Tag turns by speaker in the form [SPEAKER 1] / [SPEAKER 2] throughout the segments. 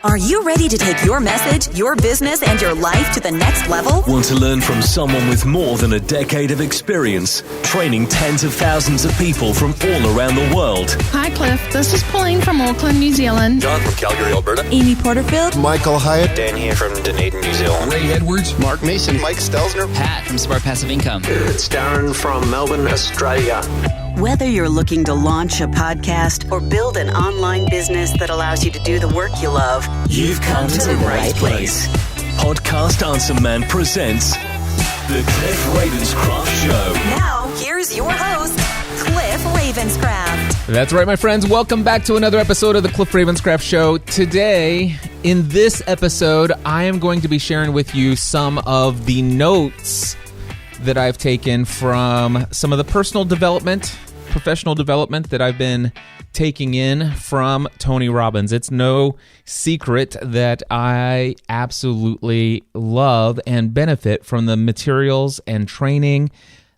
[SPEAKER 1] Are you ready to take your message, your business, and your life to the next level?
[SPEAKER 2] Want to learn from someone with more than a decade of experience, training tens of thousands of people from all around the world?
[SPEAKER 3] Hi, Cliff. This is Pauline from Auckland, New Zealand.
[SPEAKER 4] John from Calgary, Alberta.
[SPEAKER 1] Amy Porterfield.
[SPEAKER 5] Michael Hyatt.
[SPEAKER 4] Dan here from Dunedin, New Zealand.
[SPEAKER 6] Ray Edwards.
[SPEAKER 5] Mark Mason. Mike Stelzner.
[SPEAKER 7] Pat from Smart Passive Income.
[SPEAKER 8] It's Darren from Melbourne, Australia.
[SPEAKER 1] Whether you're looking to launch a podcast or build an online business that allows you to do the work you love,
[SPEAKER 2] You've come to the right place. Podcast Answer Man presents The Cliff Ravenscraft Show.
[SPEAKER 1] Now, here's your host, Cliff Ravenscraft.
[SPEAKER 6] That's right, my friends. Welcome back to another episode of the Cliff Ravenscraft Show. Today, in this episode, I am going to be sharing with you some of the notes that I've taken from some of the professional development that I've been taking in from Tony Robbins. It's no secret that I absolutely love and benefit from the materials and training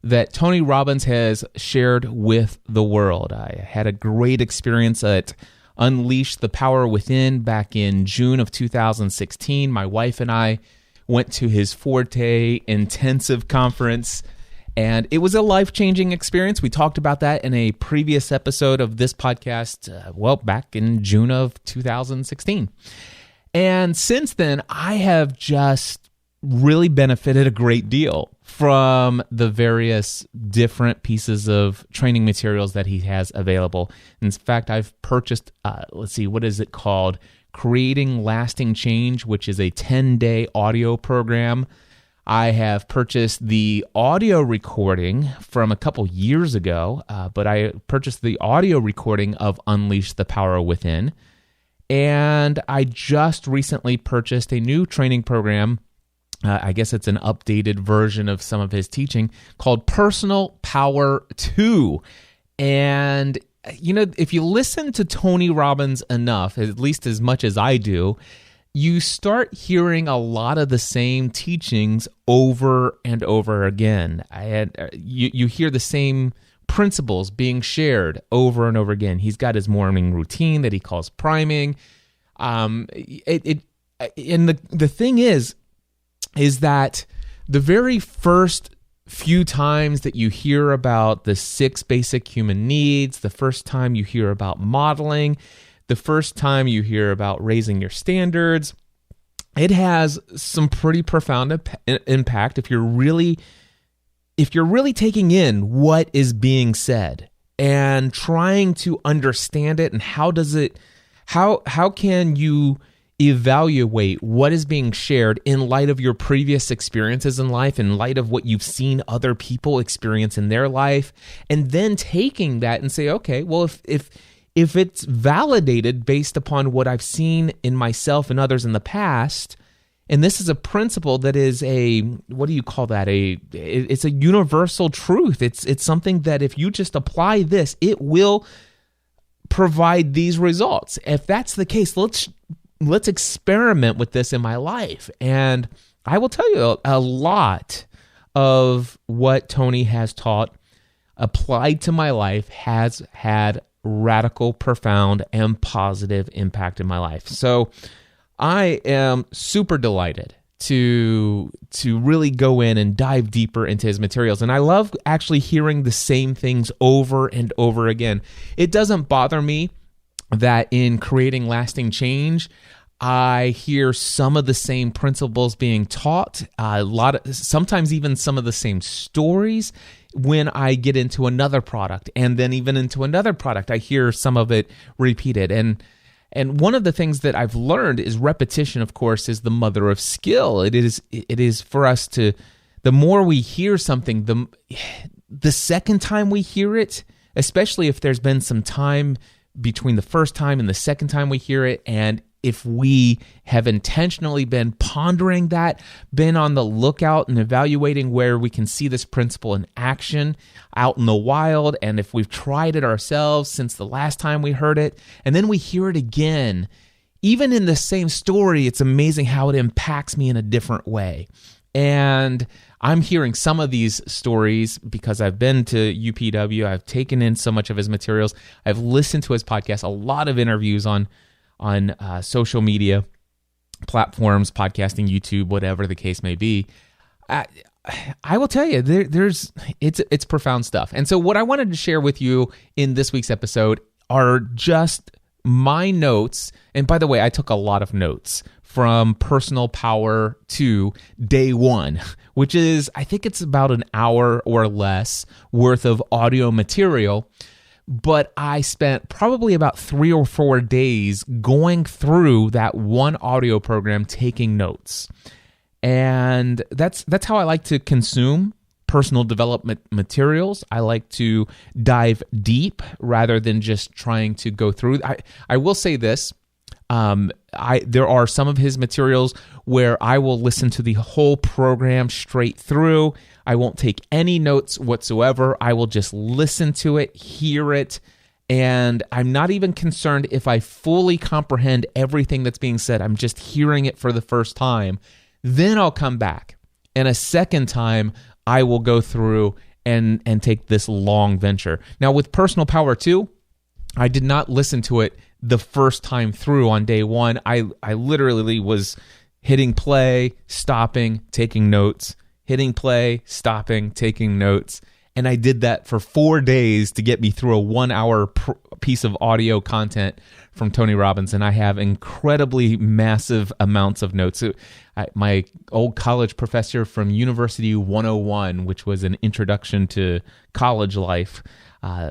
[SPEAKER 6] that Tony Robbins has shared with the world. I had a great experience at Unleash the Power Within back in June of 2016. My wife and I went to his 4-day intensive conference, and it was a life-changing experience. We talked about that in a previous episode of this podcast, back in June of 2016. And since then, I have just really benefited a great deal from the various different pieces of training materials that he has available. In fact, I've purchased, what is it called? Creating Lasting Change, which is a 10-day audio program. I have purchased the audio recording from a couple years ago, but I purchased the audio recording of Unleash the Power Within. And I just recently purchased a new training program. I guess it's an updated version of some of his teaching called Personal Power 2. And you know, if you listen to Tony Robbins enough, at least as much as I do, you start hearing a lot of the same teachings over and over again. You hear the same principles being shared over and over again. He's got his morning routine that he calls priming. And the thing is that the very first few times that you hear about the 6 basic human needs, the first time you hear about modeling, the first time you hear about raising your standards, it has some pretty profound impact if you're really taking in what is being said and trying to understand it, and how can you evaluate what is being shared in light of your previous experiences in life, in light of what you've seen other people experience in their life, and then taking that and say, okay, well, if it's validated based upon what I've seen in myself and others in the past, and this is a principle that is it's a universal truth. It's something that if you just apply this, it will provide these results. If that's the case, let's experiment with this in my life. And I will tell you, a lot of what Tony has taught applied to my life has had radical, profound, and positive impact in my life. So I am super delighted to really go in and dive deeper into his materials. And I love actually hearing the same things over and over again. It doesn't bother me that in Creating Lasting Change, I hear some of the same principles being taught, sometimes even some of the same stories when I get into another product, and then even into another product, I hear some of it repeated. And one of the things that I've learned is repetition, of course, is the mother of skill. It is for us to, the more we hear something, the second time we hear it, especially if there's been some time between the first time and the second time we hear it, and if we have intentionally been pondering that, been on the lookout and evaluating where we can see this principle in action out in the wild, and if we've tried it ourselves since the last time we heard it, and then we hear it again, even in the same story, it's amazing how it impacts me in a different way. And I'm hearing some of these stories because I've been to UPW. I've taken in so much of his materials. I've listened to his podcast, a lot of interviews on social media. platforms, podcasting, YouTube, whatever the case may be. I will tell you, it's profound stuff. And so what I wanted to share with you in this week's episode are just my notes. And by the way, I took a lot of notes from Personal Power 2 Day 1, which is, I think it's about an hour or less worth of audio material. But I spent probably about 3 or 4 days going through that one audio program, taking notes. And that's how I like to consume personal development materials. I like to dive deep rather than just trying to go through. I will say this. There are some of his materials where I will listen to the whole program straight through. I won't take any notes whatsoever. I will just listen to it, hear it, and I'm not even concerned if I fully comprehend everything that's being said. I'm just hearing it for the first time. Then I'll come back, and a second time I will go through and take this long venture. Now with Personal Power 2, I did not listen to it the first time through on day 1. I literally was hitting play, stopping, taking notes, hitting play, stopping, taking notes. And I did that for 4 days to get me through a 1 hour piece of audio content from Tony Robbins. And I have incredibly massive amounts of notes. My old college professor from University 101, which was an introduction to college life,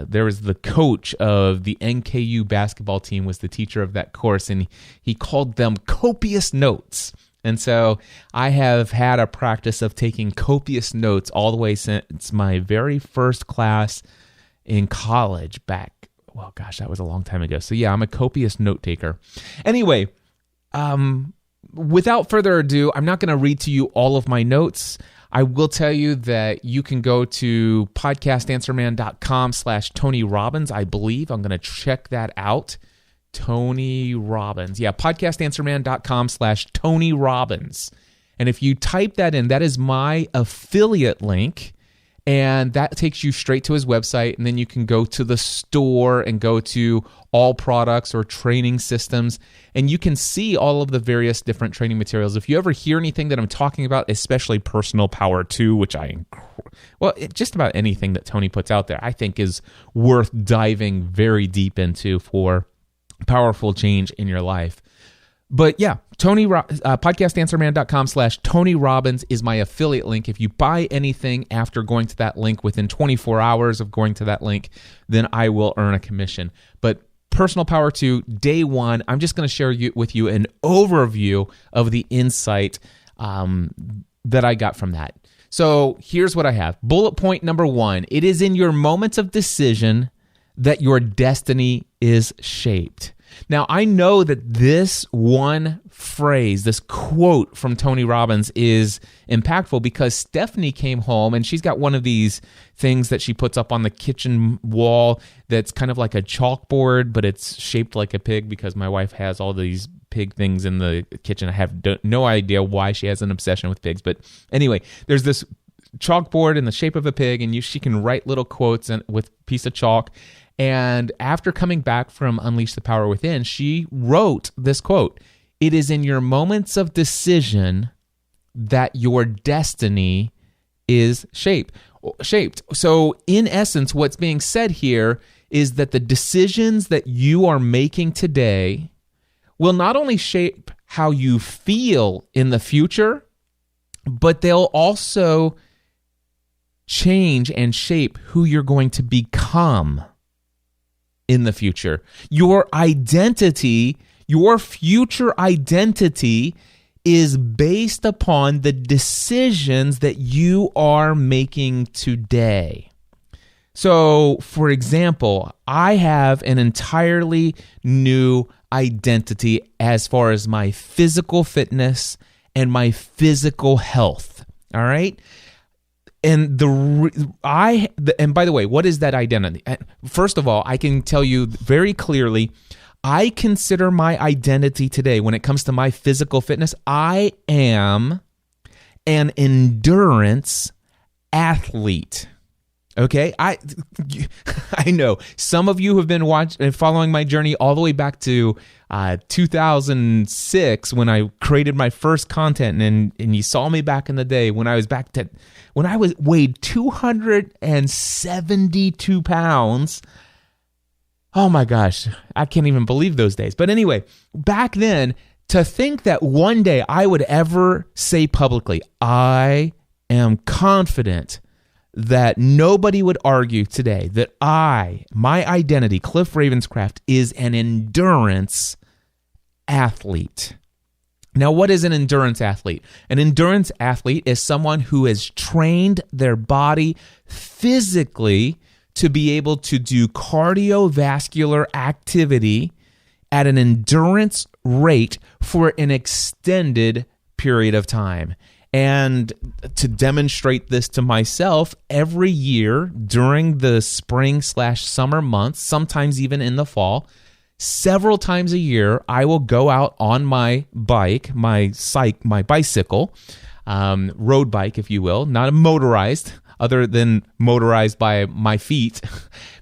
[SPEAKER 6] there was the coach of the NKU basketball team, was the teacher of that course, and he called them copious notes. And so I have had a practice of taking copious notes all the way since my very first class in college back, well, gosh, that was a long time ago. So yeah, I'm a copious note taker. Anyway, without further ado, I'm not going to read to you all of my notes. I will tell you that you can go to podcastanswerman.com/Tony Robbins, I believe. I'm going to check that out. Tony Robbins. Yeah, podcastanswerman.com/Tony Robbins. And if you type that in, that is my affiliate link, and that takes you straight to his website, and then you can go to the store and go to all products or training systems, and you can see all of the various different training materials. If you ever hear anything that I'm talking about, especially Personal Power 2, which just about anything that Tony puts out there, I think is worth diving very deep into for powerful change in your life. But yeah, podcastanswerman.com/Tony Robbins is my affiliate link. If you buy anything after going to that link within 24 hours of going to that link, then I will earn a commission. But Personal Power 2, Day 1, I'm just going to share with you an overview of the insight that I got from that. So here's what I have. Bullet point number 1, it is in your moments of decision that your destiny is shaped. Now, I know that this one phrase, this quote from Tony Robbins is impactful because Stephanie came home and she's got one of these things that she puts up on the kitchen wall that's kind of like a chalkboard, but it's shaped like a pig because my wife has all these pig things in the kitchen. I have no idea why she has an obsession with pigs. But anyway, there's this chalkboard in the shape of a pig, and she can write little quotes with a piece of chalk. And after coming back from Unleash the Power Within, she wrote this quote: "It is in your moments of decision that your destiny is shaped." So in essence, what's being said here is that the decisions that you are making today will not only shape how you feel in the future, but they'll also change and shape who you're going to become in the future. Your identity, your future identity is based upon the decisions that you are making today. So, for example, I have an entirely new identity as far as my physical fitness and my physical health. All right? And and by the way, what is that identity? First of all, I can tell you very clearly, I consider my identity today when it comes to my physical fitness, I am an endurance athlete. Okay, I know some of you have been following my journey all the way back to 2006 when I created my first content, and you saw me back in the day when I weighed 272 pounds. Oh my gosh, I can't even believe those days. But anyway, back then, to think that one day I would ever say publicly, I am confident that nobody would argue today that my identity, Cliff Ravenscraft, is an endurance athlete. Now, what is an endurance athlete? An endurance athlete is someone who has trained their body physically to be able to do cardiovascular activity at an endurance rate for an extended period of time. And to demonstrate this to myself, every year during the spring/summer months, sometimes even in the fall, several times a year, I will go out on my bike, my bicycle, road bike, if you will, not a motorized, other than motorized by my feet.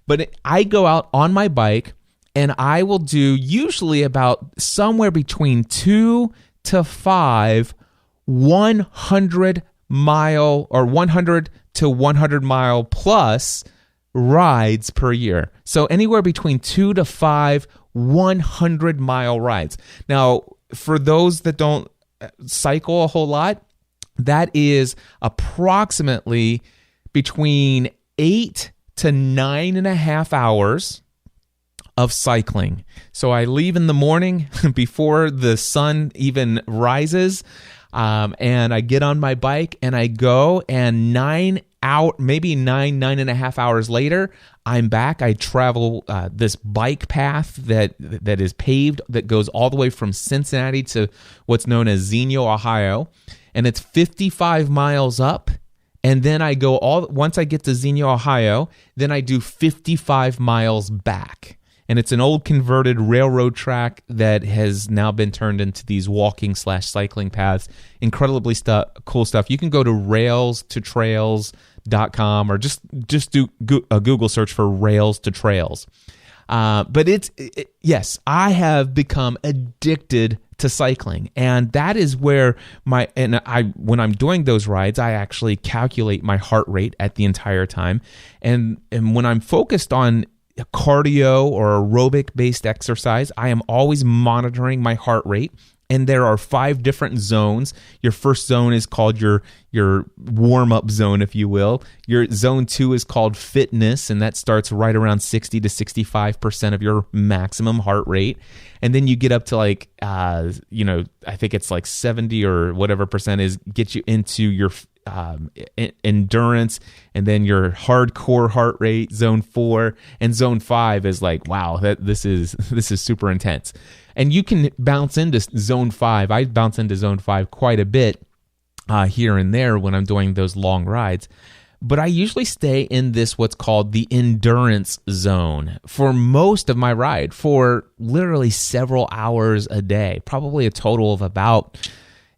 [SPEAKER 6] But I go out on my bike, and I will do usually about somewhere between 2 to 5 100-mile or 100 to 100-mile plus rides per year. So anywhere between 2 to 5 100-mile rides. Now, for those that don't cycle a whole lot, that is approximately between 8 to 9.5 hours of cycling. So I leave in the morning before the sun even rises, and I get on my bike and I go, and 9 and a half hours later, I'm back. I travel this bike path that is paved that goes all the way from Cincinnati to what's known as Xenia, Ohio, and it's 55 miles up. And then I go once I get to Xenia, Ohio, then I do 55 miles back. And it's an old converted railroad track that has now been turned into these walking/cycling paths. Incredibly cool stuff. You can go to railstotrails.com or just do a Google search for Rails to Trails. But yes, I have become addicted to cycling, and that is where when I'm doing those rides, I actually calculate my heart rate at the entire time, and when I'm focused on cardio or aerobic based exercise, I am always monitoring my heart rate. And there are 5 different zones. Your first zone is called your warm-up zone, if you will. Your zone 2 is called fitness, and that starts right around 60 to 65% of your maximum heart rate. And then you get up to I think it's like 70 or whatever percent is get you into your endurance, and then your hardcore heart rate, zone 4, and zone 5 is like, wow, this is super intense. And you can bounce into zone 5. I bounce into zone 5 quite a bit here and there when I'm doing those long rides. But I usually stay in this what's called the endurance zone for most of my ride, for literally several hours a day, probably a total of about,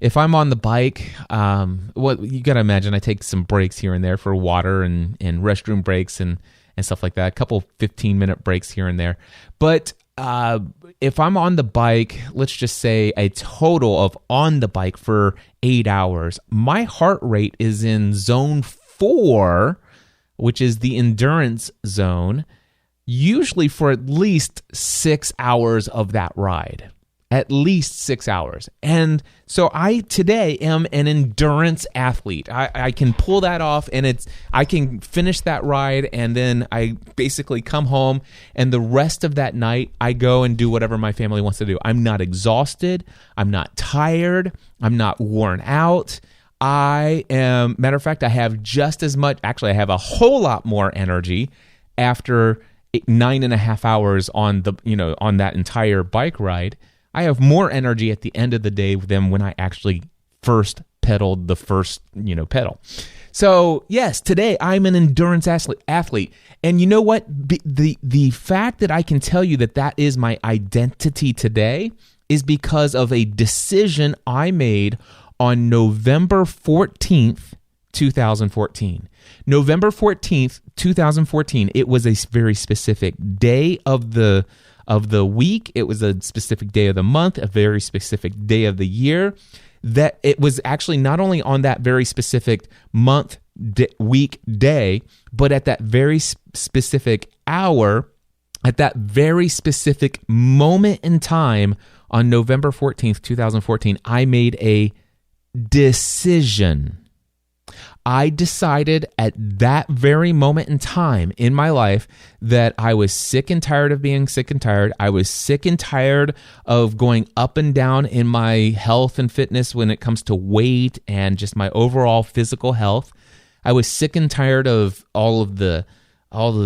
[SPEAKER 6] if I'm on the bike, you got to imagine I take some breaks here and there for water and restroom breaks and stuff like that, a couple 15-minute breaks here and there. But if I'm on the bike, let's just say a total of on the bike for 8 hours, my heart rate is in zone 4, which is the endurance zone, usually for at least 6 hours of that ride. At least 6 hours. And so I today am an endurance athlete. I can pull that off, and I can finish that ride, and then I basically come home, and the rest of that night I go and do whatever my family wants to do. I'm not exhausted. I'm not tired. I'm not worn out. Matter of fact, I have just as much, actually I have a whole lot more energy after 9.5 hours on that entire bike ride. I have more energy at the end of the day than when I actually first pedaled the first, pedal. So yes, today I'm an endurance athlete. And you know what? The fact that I can tell you that is my identity today is because of a decision I made on November 14th, 2014. November 14th, 2014, it was a very specific day of the week. It was a specific day of the month, a very specific day of the year. That it was actually not only on that very specific month, week, day, but at that very specific hour, at that very specific moment in time on November 14th, 2014, I made a decision. I decided at that very moment in time in my life that I was sick and tired of being sick and tired. I was sick and tired of going up and down in my health and fitness when it comes to weight and just my overall physical health. I was sick and tired of all of the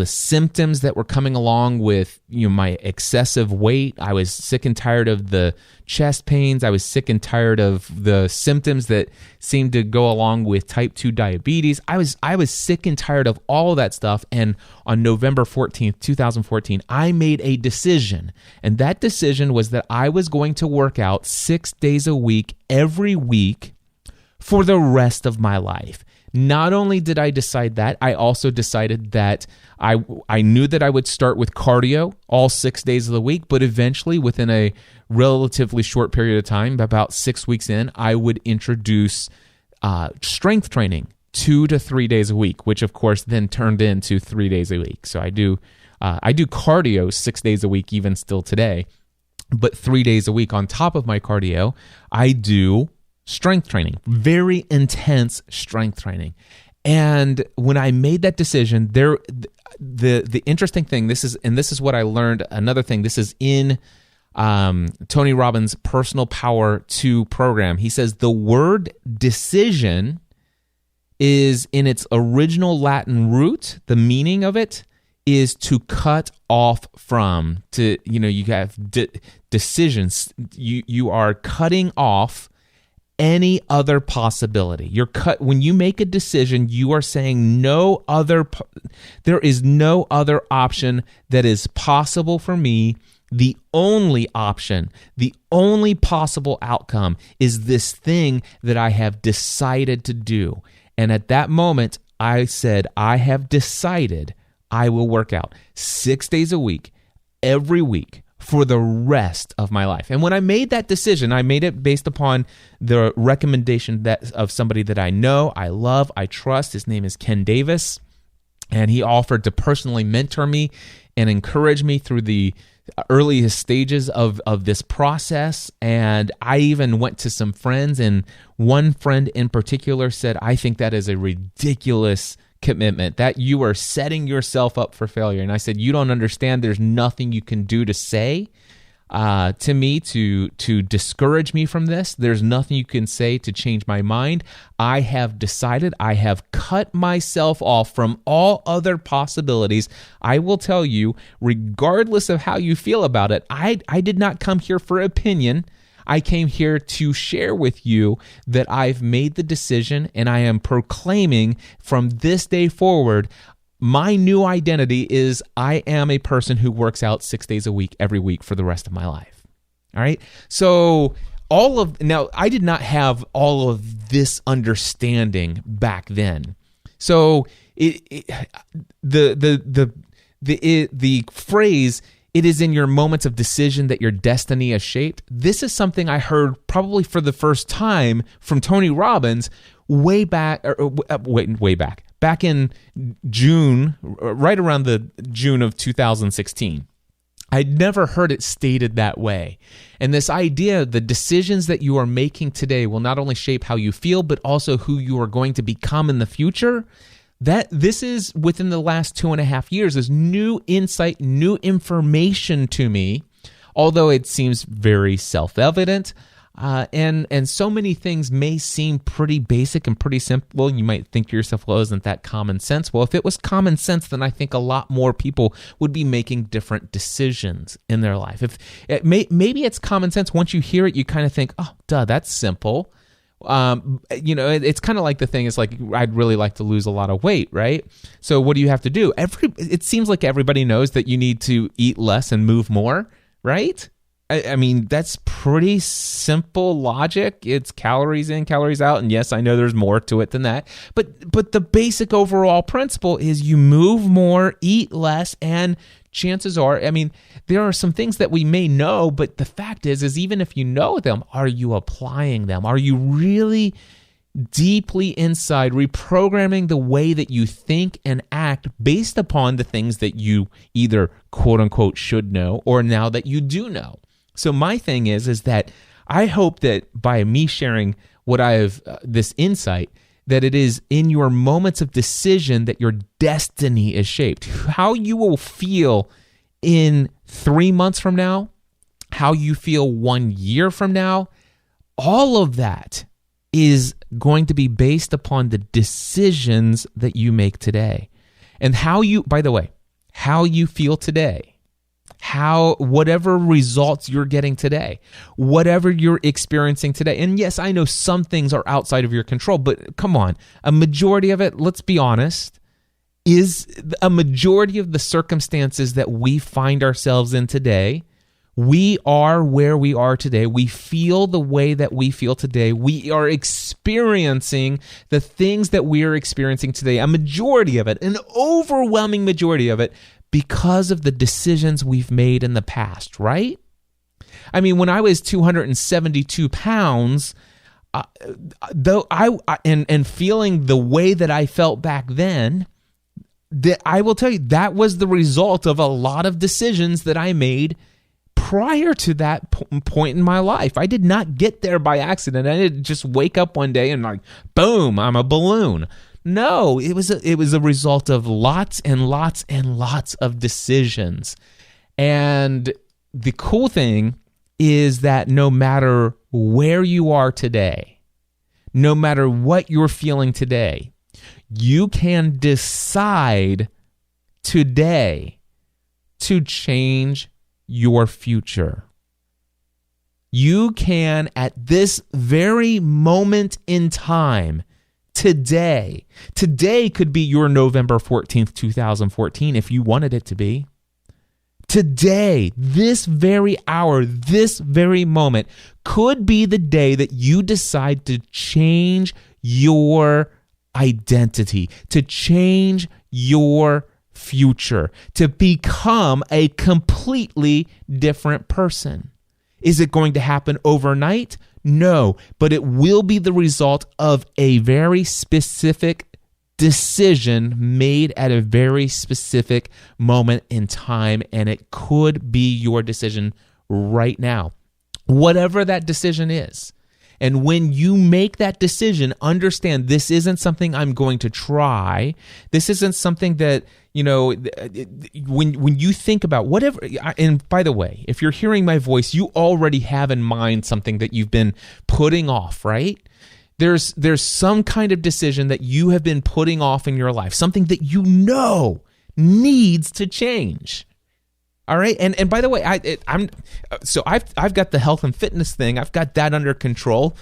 [SPEAKER 6] symptoms that were coming along with, my excessive weight. I was sick and tired of the chest pains. I was sick and tired of the symptoms that seemed to go along with type 2 diabetes. I was sick and tired of all of that stuff. And on November 14th, 2014, I made a decision. And that decision was that I was going to work out 6 days a week, every week, for the rest of my life. Not only did I decide that, I also decided that I knew that I would start with cardio all 6 days of the week, but eventually within a relatively short period of time, about 6 weeks in, I would introduce strength training 2 to 3 days a week, which of course then turned into 3 days a week. So I do cardio 6 days a week even still today, but 3 days a week on top of my cardio, I do strength training, very intense strength training. And when I made that decision, the interesting thing, this is what I learned. Another thing, this is in Tony Robbins' Personal Power 2 program. He says the word decision is in its original Latin root. The meaning of it is to cut off from. You have decisions. You are cutting off any other possibility. When you make a decision, you are saying there is no other option that is possible for me. The only option, the only possible outcome is this thing that I have decided to do. And at that moment, I said, I have decided I will work out 6 days a week, every week, for the rest of my life. And when I made that decision, I made it based upon the recommendation of somebody that I know, I love, I trust. His name is Ken Davis, and he offered to personally mentor me and encourage me through the earliest stages of this process. And I even went to some friends, and one friend in particular said, I think that is a ridiculous commitment, that you are setting yourself up for failure. And I said, you don't understand. There's nothing you can do to say to me to discourage me from this. There's nothing you can say to change my mind. I have decided, I have cut myself off from all other possibilities. I will tell you, regardless of how you feel about it, I did not come here for opinion. I came here to share with you that I've made the decision, and I am proclaiming from this day forward, my new identity is I am a person who works out 6 days a week, every week for the rest of my life. All right. So now I did not have all of this understanding back then. So the phrase, it is in your moments of decision that your destiny is shaped. This is something I heard probably for the first time from Tony Robbins way back in June, right around the June of 2016. I'd never heard it stated that way. And this idea, the decisions that you are making today will not only shape how you feel, but also who you are going to become in the future. That this is within the last 2.5 years is new insight, new information to me, although it seems very self-evident. And so many things may seem pretty basic and pretty simple. You might think to yourself, well, isn't that common sense? Well, if it was common sense, then I think a lot more people would be making different decisions in their life. Maybe it's common sense. Once you hear it, you kind of think, oh, duh, that's simple. It's kind of like the thing is like, I'd really like to lose a lot of weight, right? So what do you have to do? It seems like everybody knows that you need to eat less and move more, right? I mean, that's pretty simple logic. It's calories in, calories out. And yes, I know there's more to it than that. But the basic overall principle is you move more, eat less, and chances are, I mean, there are some things that we may know, but the fact is even if you know them, are you applying them? Are you really deeply inside reprogramming the way that you think and act based upon the things that you either quote unquote should know or now that you do know? So my thing is that I hope that by me sharing what I have, this insight, that it is in your moments of decision that your destiny is shaped. How you will feel in 3 months from now, how you feel 1 year from now, all of that is going to be based upon the decisions that you make today. And how you, by the way, how you feel today, whatever results you're getting today, whatever you're experiencing today. And yes, I know some things are outside of your control, but come on, a majority of it, let's be honest, is a majority of the circumstances that we find ourselves in today. We are where we are today. We feel the way that we feel today. We are experiencing the things that we are experiencing today, a majority of it, an overwhelming majority of it, because of the decisions we've made in the past, right? I mean, when I was 272 pounds, though and feeling the way that I felt back then, that I will tell you, that was the result of a lot of decisions that I made prior to that point in my life. I did not get there by accident. I didn't just wake up one day and like, boom, I'm a balloon. No, it was a result of lots and lots and lots of decisions. And the cool thing is that no matter where you are today, no matter what you're feeling today, you can decide today to change your future. You can, at this very moment in time, today could be your November 14th, 2014, if you wanted it to be. Today, this very hour, this very moment could be the day that you decide to change your identity, to change your future, to become a completely different person. Is it going to happen overnight? No, but it will be the result of a very specific decision made at a very specific moment in time, and it could be your decision right now, whatever that decision is. And when you make that decision, understand this isn't something I'm going to try. This isn't something that, you know, when you think about whatever, and by the way, if you're hearing my voice, you already have in mind something that you've been putting off, right? There's some kind of decision that you have been putting off in your life, something that you know needs to change. All right, and by the way, I've got the health and fitness thing. I've got that under control.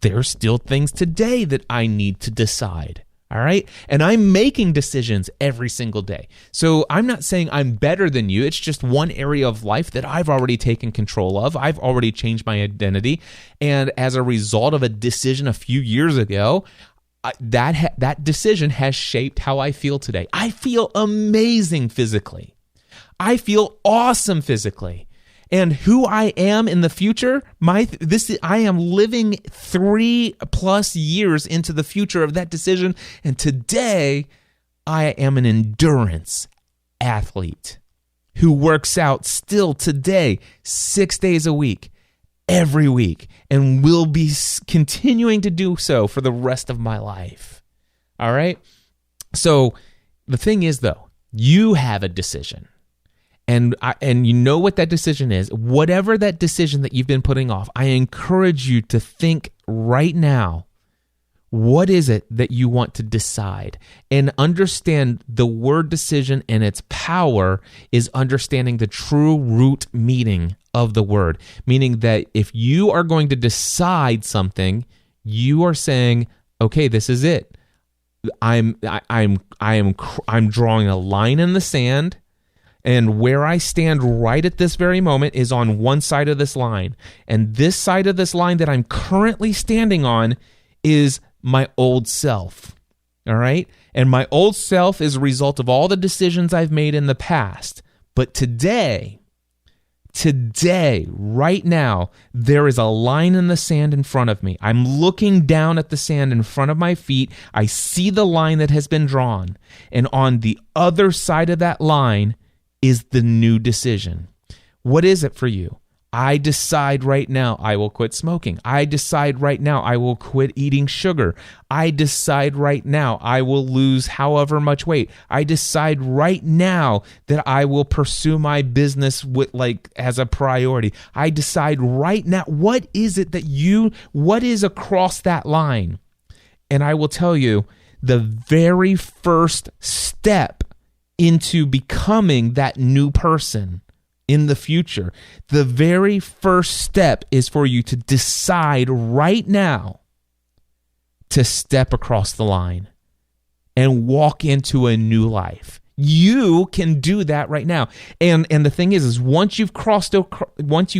[SPEAKER 6] There's still things today that I need to decide. All right, and I'm making decisions every single day. So I'm not saying I'm better than you. It's just one area of life that I've already taken control of. I've already changed my identity, and as a result of a decision a few years ago, that decision has shaped how I feel today. I feel amazing physically. I feel awesome physically. And who I am in the future, I am living 3+ years into the future of that decision. And today, I am an endurance athlete who works out still today 6 days a week, every week, and will be continuing to do so for the rest of my life. All right? So the thing is, though, you have a decision. And you know what that decision is. Whatever that decision that you've been putting off, I encourage you to think right now, what is it that you want to decide? And understand the word decision and its power is understanding the true root meaning of the word. Meaning that if you are going to decide something, you are saying, okay, this is it. I'm drawing a line in the sand. And where I stand right at this very moment is on one side of this line. And this side of this line that I'm currently standing on is my old self. All right? And my old self is a result of all the decisions I've made in the past. But today, right now, there is a line in the sand in front of me. I'm looking down at the sand in front of my feet. I see the line that has been drawn. And on the other side of that line is the new decision. What is it for you? I decide right now I will quit smoking. I decide right now I will quit eating sugar. I decide right now I will lose however much weight. I decide right now that I will pursue my business as a priority. I decide right now, what is across that line? And I will tell you, the very first step into becoming that new person in the future, the very first step is for you to decide right now to step across the line and walk into a new life. You can do that right now. And the thing is once you've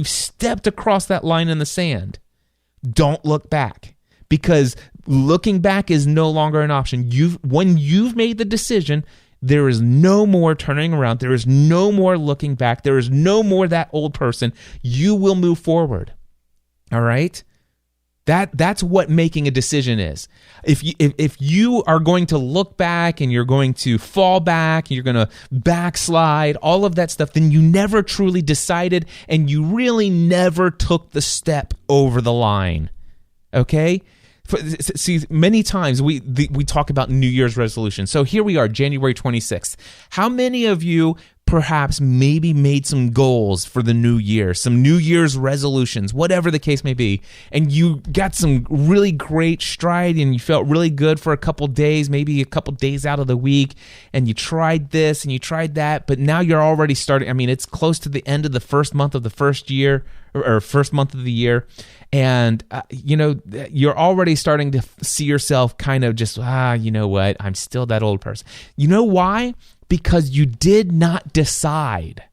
[SPEAKER 6] stepped across that line in the sand, don't look back, because looking back is no longer an option. When you've made the decision, there is no more turning around. There is no more looking back. There is no more that old person. You will move forward. All right? That's what making a decision is. If you are going to look back and you're going to fall back, you're going to backslide, all of that stuff, then you never truly decided and you really never took the step over the line. Okay? See, many times we talk about New Year's resolutions. So here we are, January 26th. How many of you perhaps maybe made some goals for the new year, some New Year's resolutions, whatever the case may be, and you got some really great stride and you felt really good for a couple days, maybe a couple days out of the week, and you tried this and you tried that, but now you're already starting. I mean, it's close to the end of the first month of the first year, or first month of the year, and you're already starting to see yourself kind of just, you know what, I'm still that old person. You know why? Because you did not decide.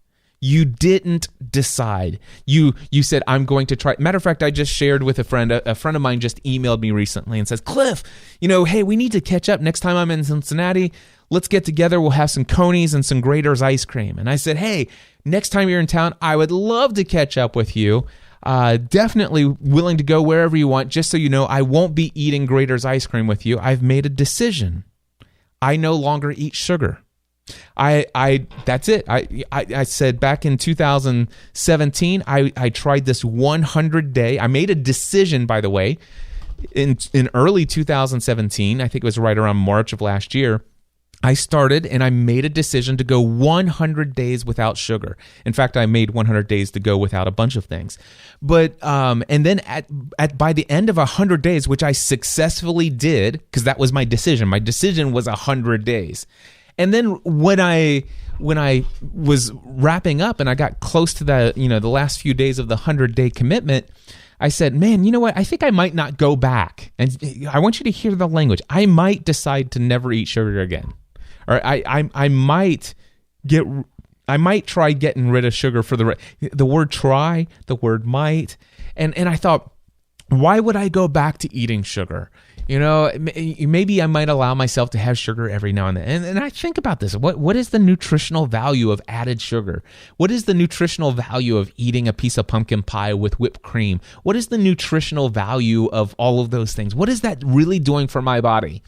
[SPEAKER 6] You didn't decide. You said, I'm going to try. Matter of fact, I just shared with a friend of mine just emailed me recently and says, Cliff, hey, we need to catch up. Next time I'm in Cincinnati, let's get together. We'll have some Coney's and some Grater's ice cream. And I said, hey, next time you're in town, I would love to catch up with you. Definitely willing to go wherever you want. Just so you know, I won't be eating Grater's ice cream with you. I've made a decision. I no longer eat sugar. That's it. I said back in 2017, I tried this 100-day. I made a decision, by the way, in early 2017. I think it was right around March of last year. I started and I made a decision to go 100 days without sugar. In fact, I made 100 days to go without a bunch of things. But and then by the end of 100 days, which I successfully did, because that was my decision. My decision was 100 days. And then when I was wrapping up and I got close to the last few days of the 100-day commitment, I said, man, you know what? I think I might not go back. And I want you to hear the language. I might decide to never eat sugar again. Or I might try getting rid of sugar for the word try, the word might. And I thought, why would I go back to eating sugar? Maybe I might allow myself to have sugar every now and then. And I think about this. What is the nutritional value of added sugar? What is the nutritional value of eating a piece of pumpkin pie with whipped cream? What is the nutritional value of all of those things? What is that really doing for my body?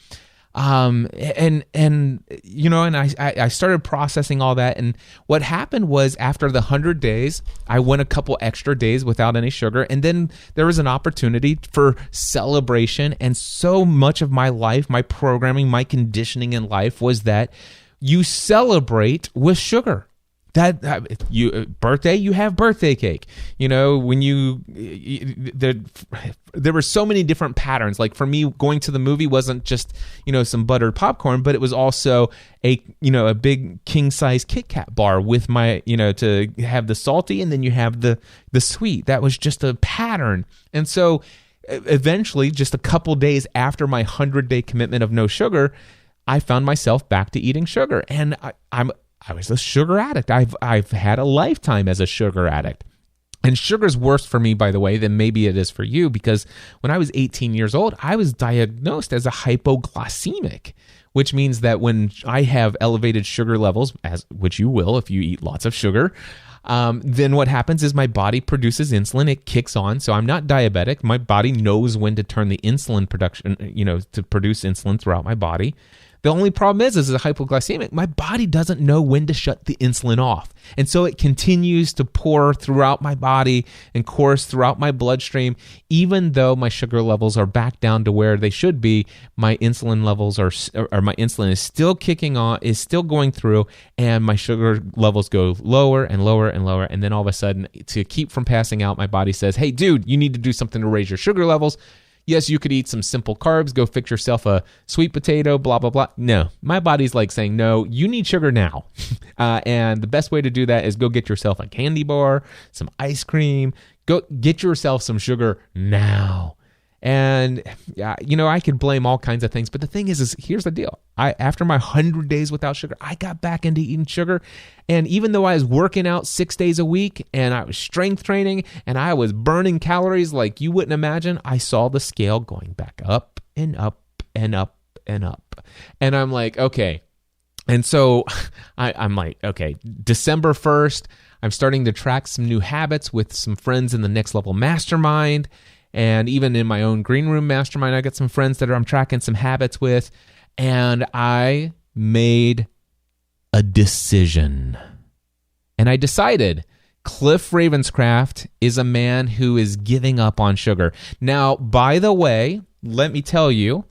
[SPEAKER 6] And I started processing all that. And what happened was after the 100 days, I went a couple extra days without any sugar. And then there was an opportunity for celebration. And so much of my life, my programming, my conditioning in life was that you celebrate with sugar. Birthday, you have birthday cake. There were so many different patterns. Like for me, going to the movie wasn't just some buttered popcorn, but it was also a big king size Kit Kat bar with my to have the salty, and then you have the sweet. That was just a pattern. And so eventually, just a couple days after my 100-day commitment of no sugar, I found myself back to eating sugar, and I was a sugar addict. I've had a lifetime as a sugar addict. And sugar's worse for me, by the way, than maybe it is for you, because when I was 18 years old, I was diagnosed as a hypoglycemic, which means that when I have elevated sugar levels, which you will if you eat lots of sugar, then what happens is my body produces insulin. It kicks on. So I'm not diabetic. My body knows when to turn the insulin production, to produce insulin throughout my body. The only problem is as a hypoglycemic, my body doesn't know when to shut the insulin off. And so it continues to pour throughout my body and course throughout my bloodstream. Even though my sugar levels are back down to where they should be, my insulin levels or my insulin is still kicking on, is still going through, and my sugar levels go lower and lower and lower. And then all of a sudden, to keep from passing out, my body says, hey, dude, you need to do something to raise your sugar levels. Yes, you could eat some simple carbs, go fix yourself a sweet potato, blah, blah, blah. No, my body's like saying, no, you need sugar now. And the best way to do that is go get yourself a candy bar, some ice cream, go get yourself some sugar now. And, I could blame all kinds of things. But the thing is here's the deal. After my 100 days without sugar, I got back into eating sugar. And even though I was working out 6 days a week and I was strength training and I was burning calories like you wouldn't imagine, I saw the scale going back up and up and up and up. And I'm like, okay. And so I'm like, okay, December 1st, I'm starting to track some new habits with some friends in the Next Level Mastermind. And even in my own green room mastermind, I got some friends that I'm tracking some habits with. And I made a decision. And I decided Cliff Ravenscraft is a man who is giving up on sugar. Now, by the way, let me tell you,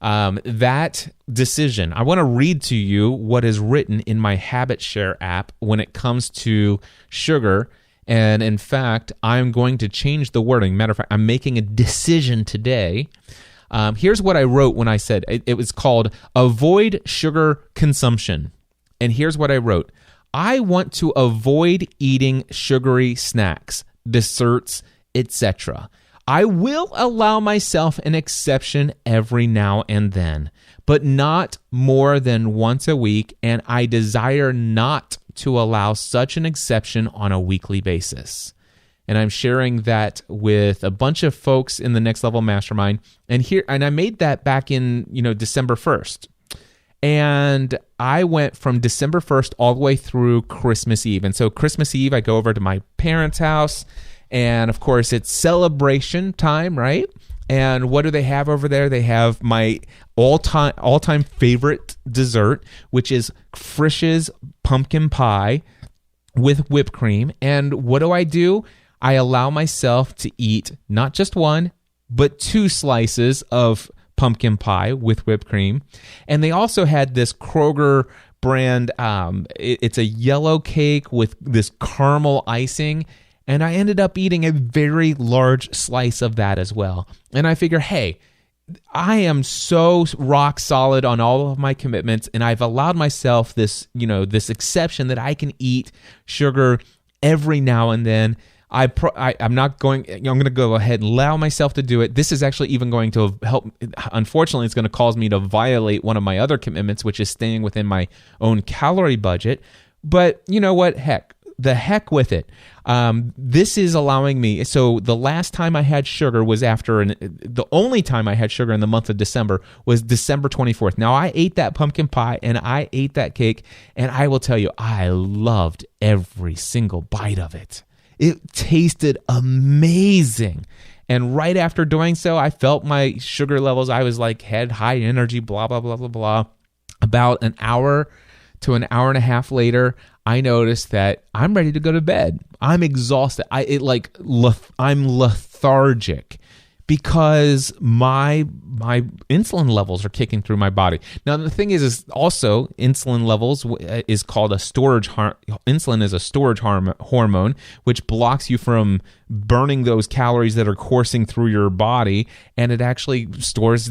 [SPEAKER 6] that decision, I want to read to you what is written in my Habit Share app when it comes to sugar. And in fact, I'm going to change the wording. Matter of fact, I'm making a decision today. Here's what I wrote when I said, it was called Avoid Sugar Consumption. And here's what I wrote. I want to avoid eating sugary snacks, desserts, etc. I will allow myself an exception every now and then, but not more than once a week, and I desire not to allow such an exception on a weekly basis. And I'm sharing that with a bunch of folks in the Next Level Mastermind. And I made that back in, December 1st. And I went from December 1st all the way through Christmas Eve. And so Christmas Eve, I go over to my parents' house. And of course, it's celebration time, right? And what do they have over there? They have my all-time favorite dessert, which is Frisch's pumpkin pie with whipped cream. And what do? I allow myself to eat not just one, but 2 slices of pumpkin pie with whipped cream. And they also had this Kroger brand, it's a yellow cake with this caramel icing. And I ended up eating a very large slice of that as well. And I figure, hey, I am so rock solid on all of my commitments, and I've allowed myself this exception that I can eat sugar every now and then. I'm going to go ahead and allow myself to do it. This is actually even going to help. Unfortunately, it's going to cause me to violate one of my other commitments, which is staying within my own calorie budget. But you know what? The heck with it. This is allowing me. So the last time I had sugar was the only time I had sugar in the month of December was December 24th. Now I ate that pumpkin pie and I ate that cake, and I will tell you, I loved every single bite of it. It tasted amazing. And right after doing so, I felt my sugar levels. I was like, had high energy, blah, blah, blah, blah, blah. About an hour to an hour and a half later, I noticed that I'm ready to go to bed. I'm exhausted. I'm lethargic because my insulin levels are kicking through my body. Now the thing is also insulin levels is called insulin is a storage hormone, which blocks you from burning those calories that are coursing through your body, and it actually stores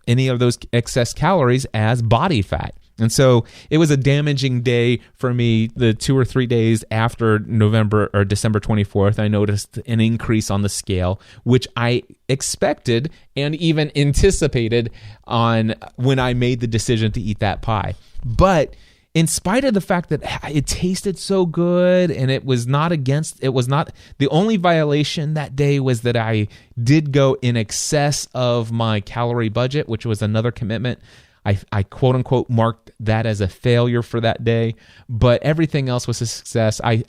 [SPEAKER 6] any of those excess calories as body fat. And so it was a damaging day for me. The 2 or 3 days after November or December 24th, I noticed an increase on the scale, which I expected and even anticipated on when I made the decision to eat that pie. But in spite of the fact that it tasted so good and it was not the only violation that day was that I did go in excess of my calorie budget, which was another commitment. I quote unquote marked that as a failure for that day, but everything else was a success. I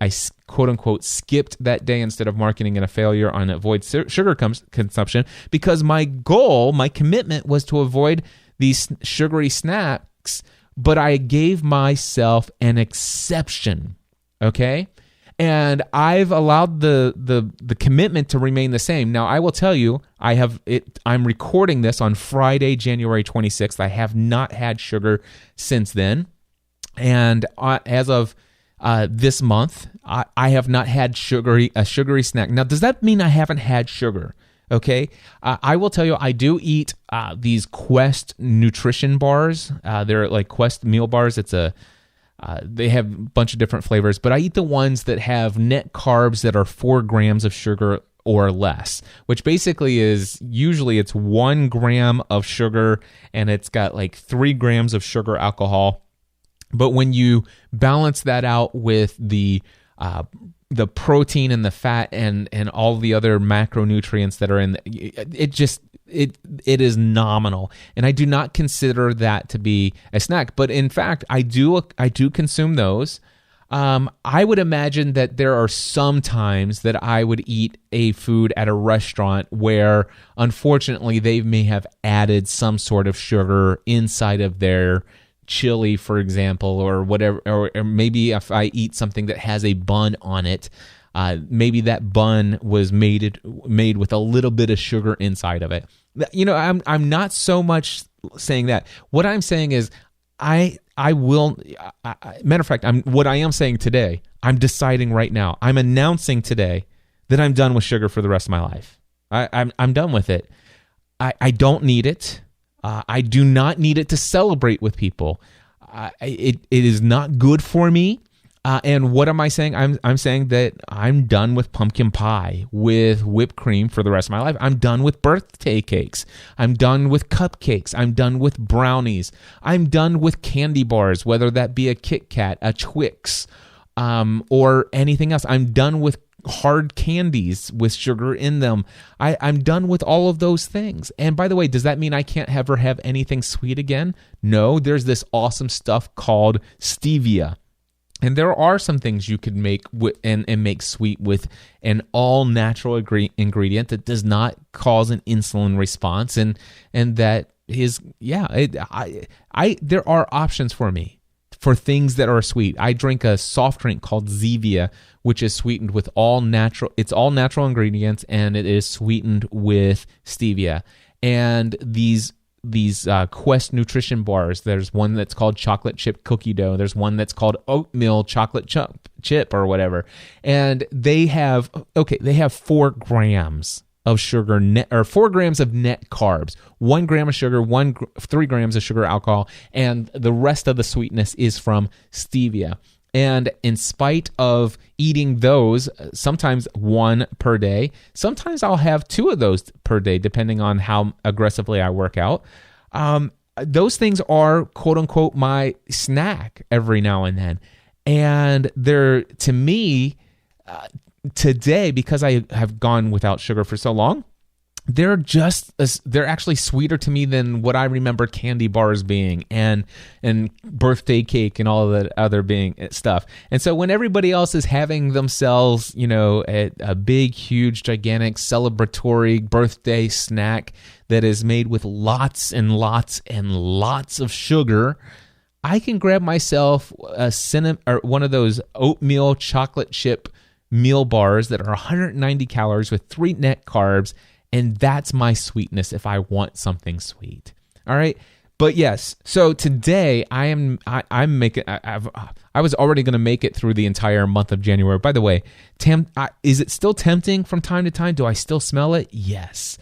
[SPEAKER 6] quote unquote skipped that day instead of marking it a failure on avoid sugar consumption, because my goal, my commitment was to avoid these sugary snacks, but I gave myself an exception. Okay. And I've allowed the commitment to remain the same. Now, I will tell you, I'm recording this on Friday, January 26th. I have not had sugar since then. And as of this month, I have not had a sugary snack. Now, does that mean I haven't had sugar? Okay. I will tell you, I do eat these Quest nutrition bars. They're like Quest meal bars. They have a bunch of different flavors, but I eat the ones that have net carbs that are 4 grams of sugar or less, which basically is usually it's 1 gram of sugar and it's got like 3 grams of sugar alcohol. But when you balance that out with the protein and the fat and all the other macronutrients that are in it is nominal, and I do not consider that to be a snack. But in fact, I do consume those. I would imagine that there are some times that I would eat a food at a restaurant where, unfortunately, they may have added some sort of sugar inside of their chili, for example, or whatever. Or maybe if I eat something that has a bun on it, maybe that bun was made with a little bit of sugar inside of it. You know, I'm not so much saying that. What I'm saying is, matter of fact, what I am saying today, I'm deciding right now. I'm announcing today that I'm done with sugar for the rest of my life. I'm done with it. I don't need it. I do not need it to celebrate with people. It is not good for me. And what am I saying? I'm saying that I'm done with pumpkin pie with whipped cream for the rest of my life. I'm done with birthday cakes. I'm done with cupcakes. I'm done with brownies. I'm done with candy bars, whether that be a Kit Kat, a Twix, or anything else. I'm done with hard candies with sugar in them. I'm done with all of those things. And by the way, does that mean I can't ever have anything sweet again? No, there's this awesome stuff called stevia. And there are some things you could make and make sweet with an all-natural ingredient that does not cause an insulin response, and that is, there are options for me for things that are sweet. I drink a soft drink called Zevia, which is sweetened with all natural ingredients, and it is sweetened with stevia. And these Quest nutrition bars, there's one that's called chocolate chip cookie dough, there's one that's called oatmeal chocolate chip or whatever, and they have 4 grams of sugar net, or 4 grams of net carbs, 1 gram of sugar, 3 grams of sugar alcohol, and the rest of the sweetness is from stevia. And in spite of eating those, sometimes 1 per day, sometimes I'll have 2 of those per day, depending on how aggressively I work out. Those things are, quote unquote, my snack every now and then. And they're, to me, today, because I have gone without sugar for so long, they're actually sweeter to me than what I remember candy bars being and birthday cake and all of that other being stuff. And so when everybody else is having themselves, a big, huge, gigantic celebratory birthday snack that is made with lots and lots and lots of sugar, I can grab myself one of those oatmeal chocolate chip meal bars that are 190 calories with 3 net carbs. And that's my sweetness if I want something sweet. All right. But yes, so today I'm making. I was already going to make it through the entire month of January. By the way, is it still tempting from time to time? Do I still smell it? Yes.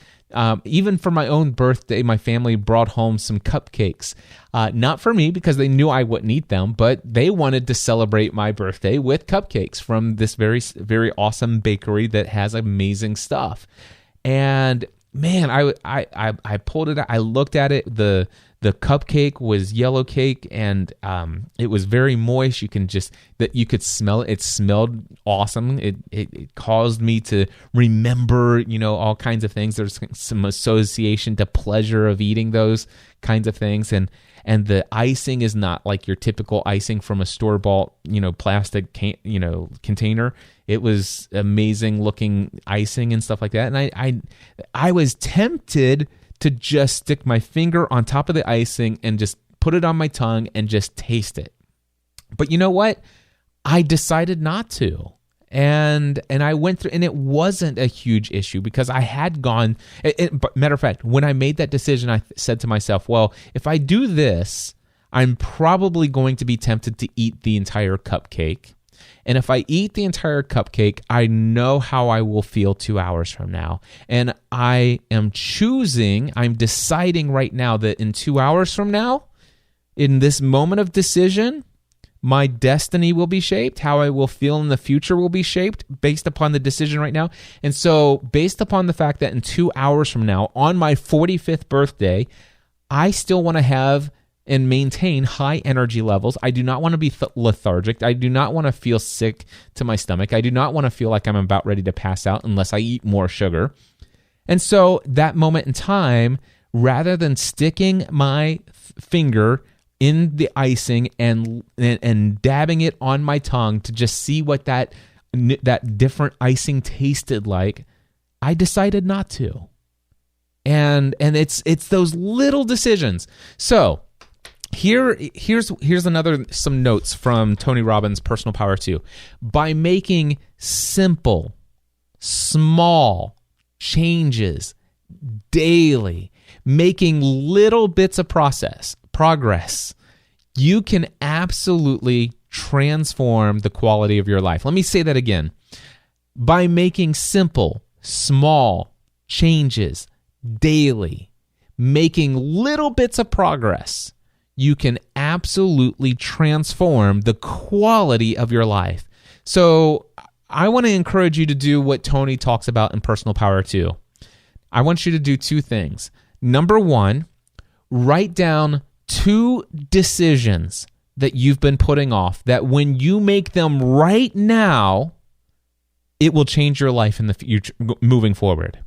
[SPEAKER 6] Even for my own birthday, my family brought home some cupcakes. Not for me, because they knew I wouldn't eat them, but they wanted to celebrate my birthday with cupcakes from this very, very awesome bakery that has amazing stuff. And man, I pulled it out. I looked at it. The The cupcake was yellow cake, and it was very moist. You could smell it. It smelled awesome. It caused me to remember, all kinds of things. There's some association to pleasure of eating those kinds of things, and the icing is not like your typical icing from a store-bought, plastic container. It was amazing looking icing and stuff like that. And I was tempted to just stick my finger on top of the icing and just put it on my tongue and just taste it. But you know what? I decided not to. And I went through, and it wasn't a huge issue because I had gone, matter of fact, when I made that decision, I said to myself, well, if I do this, I'm probably going to be tempted to eat the entire cupcake. And if I eat the entire cupcake, I know how I will feel 2 hours from now. And I'm deciding right now that in 2 hours from now, in this moment of decision, my destiny will be shaped. How I will feel in the future will be shaped based upon the decision right now. And so based upon the fact that in 2 hours from now, on my 45th birthday, I still want to have and maintain high energy levels. I do not want to be lethargic. I do not want to feel sick to my stomach. I do not want to feel like I'm about ready to pass out unless I eat more sugar. And so that moment in time, rather than sticking my finger in the icing and dabbing it on my tongue to just see what that different icing tasted like, I decided not to. And it's those little decisions. So here's some notes from Tony Robbins' Personal Power 2. By making simple, small changes daily, making little bits of progress, you can absolutely transform the quality of your life. Let me say that again. By making simple, small changes daily, making little bits of progress, you can absolutely transform the quality of your life. So I want to encourage you to do what Tony talks about in Personal Power 2. I want you to do two things. Number one, write down 2 decisions that you've been putting off that when you make them right now, it will change your life in the future moving forward.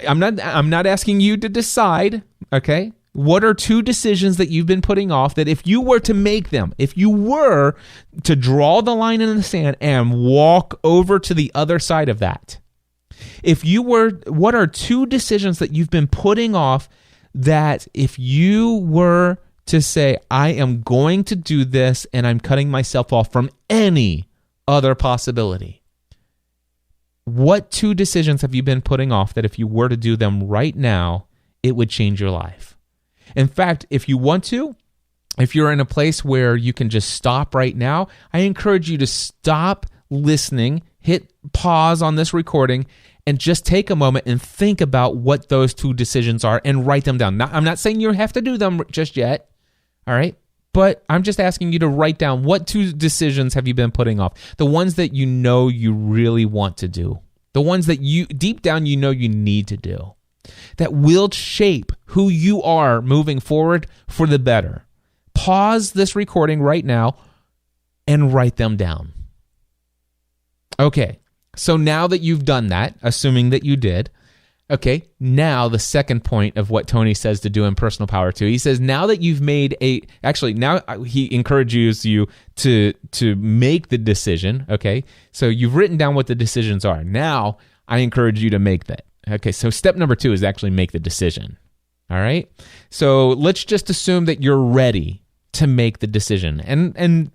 [SPEAKER 6] I'm not asking you to decide, okay? What are 2 decisions that you've been putting off that if you were to make them, if you were to draw the line in the sand and walk over to the other side of that, what are 2 decisions that you've been putting off that if you were to say, I am going to do this and I'm cutting myself off from any other possibility? What 2 decisions have you been putting off that if you were to do them right now, it would change your life? In fact, if you want to, if you're in a place where you can just stop right now, I encourage you to stop listening, hit pause on this recording, and just take a moment and think about what those 2 decisions are and write them down. Now, I'm not saying you have to do them just yet, all right? But I'm just asking you to write down what 2 decisions have you been putting off, the ones that you know you really want to do, the ones that you deep down you know you need to do, that will shape who you are moving forward for the better. Pause this recording right now and write them down. Okay, so now that you've done that, assuming that you did, okay, now the second point of what Tony says to do in Personal Power 2, he says now that you've made now he encourages you to make the decision, okay? So you've written down what the decisions are. Now I encourage you to make that. Okay, so step number 2 is actually make the decision, all right? So let's just assume that you're ready to make the decision. And